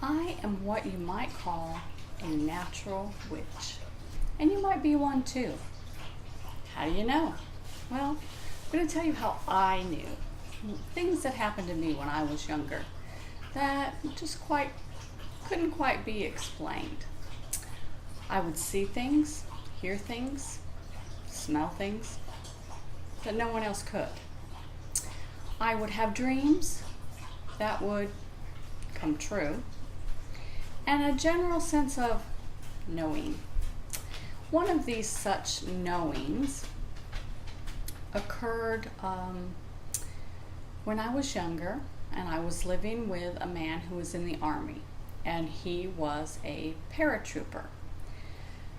I am what you might call a natural witch. And you might be one too. How do you know? Well, I'm going to tell you how I knew. Things that happened to me when I was younger that just couldn't quite be explained. I would see things, hear things, smell things that no one else could. I would have dreams that would come true, and a general sense of knowing. One of these such knowings occurred when I was younger, and I was living with a man who was in the Army, and he was a paratrooper.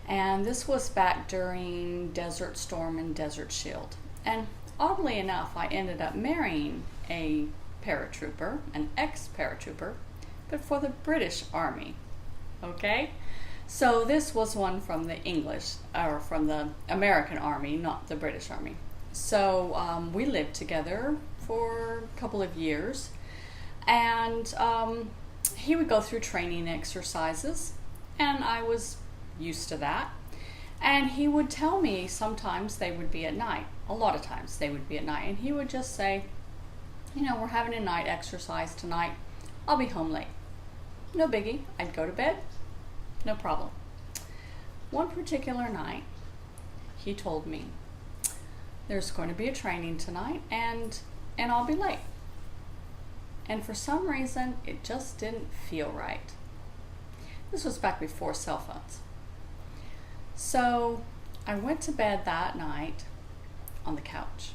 And this was back during Desert Storm and Desert Shield. And oddly enough, I ended up marrying a paratrooper, an ex-paratrooper, but for the British Army. Okay? So this was one from the from the American Army, not the British Army. So we lived together for a couple of years, and he would go through training exercises, and I was used to that. And he would tell me sometimes they would be at night. A lot of times they would be at night. And he would just say, we're having a night exercise tonight. I'll be home late. No biggie. I'd go to bed. No problem. One particular night, he told me, there's going to be a training tonight and I'll be late. And for some reason, it just didn't feel right. This was back before cell phones. So I went to bed that night on the couch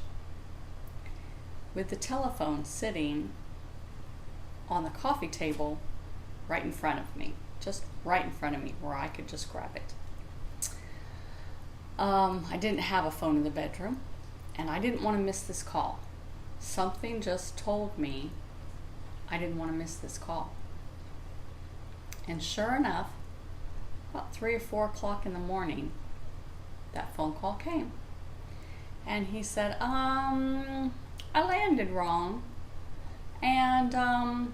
with the telephone sitting on the coffee table right in front of me, just right in front of me where I could just grab it. I didn't have a phone in the bedroom, and I didn't want to miss this call. Something just told me I didn't want to miss this call. And sure enough, about 3 or 4 o'clock in the morning, that phone call came. And he said, I landed wrong, and I'm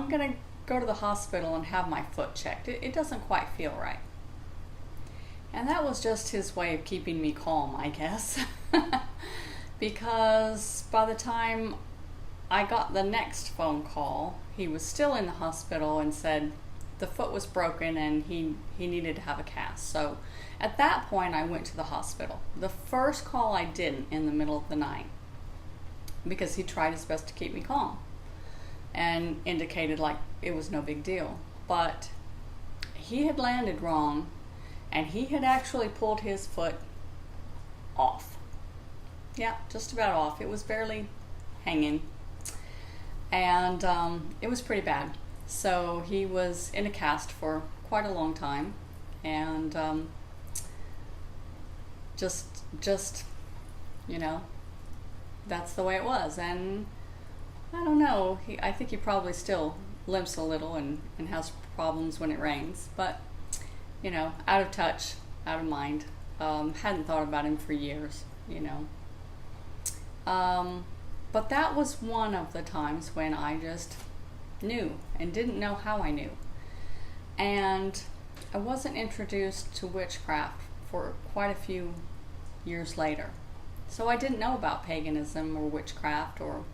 gonna go to the hospital and have my foot checked. It doesn't quite feel right. And that was just his way of keeping me calm, I guess. Because by the time I got the next phone call, he was still in the hospital and said the foot was broken and he needed to have a cast. So at that point, I went to the hospital. The first call I didn't in the middle of the night because he tried his best to keep me calm and indicated like it was no big deal. But he had landed wrong, and he had actually pulled his foot off. Yeah, just about off. It was barely hanging. And it was pretty bad. So he was in a cast for quite a long time, and just that's the way it was. And I don't know, I think he probably still limps a little and has problems when it rains, but out of touch, out of mind. Hadn't thought about him for years, but that was one of the times when I just knew and didn't know how I knew. And I wasn't introduced to witchcraft for quite a few years later. So I didn't know about paganism or witchcraft or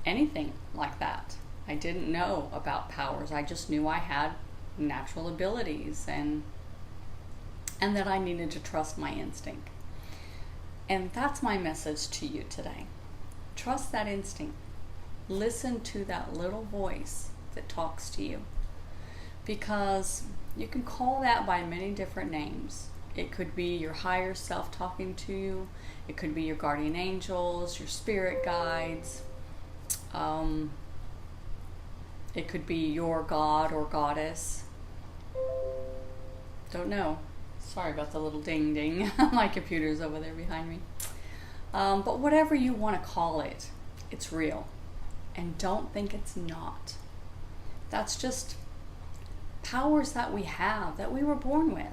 anything like that. I didn't know about powers. I just knew I had natural abilities and that I needed to trust my instinct. And that's my message to you today. Trust that instinct. Listen to that little voice that talks to you, because you can call that by many different names. It could be your higher self talking to you. It could be your guardian angels, your spirit guides. It could be your god or goddess. Don't know. Sorry about the little ding ding. My computer's over there behind me. But whatever you want to call it, it's real. And don't think it's not. That's just powers that we have, that we were born with.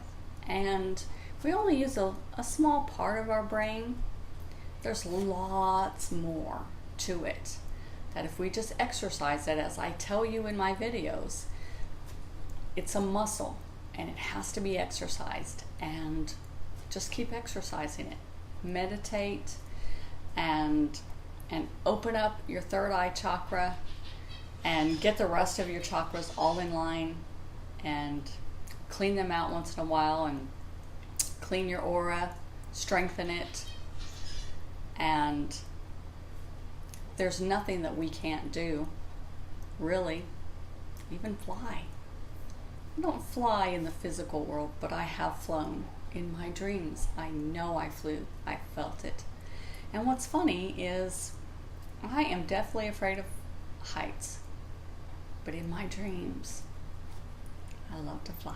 And we only use a small part of our brain. There's lots more to it. that if we just exercise it, as I tell you in my videos, it's a muscle and it has to be exercised, and just keep exercising it. Meditate and open up your third eye chakra and get the rest of your chakras all in line, and clean them out once in a while, and clean your aura, strengthen it. And there's nothing that we can't do, really. Even fly. I don't fly in the physical world, but I have flown in my dreams. I know I flew. I felt it. And what's funny is I am deathly afraid of heights, but in my dreams, I love to fly.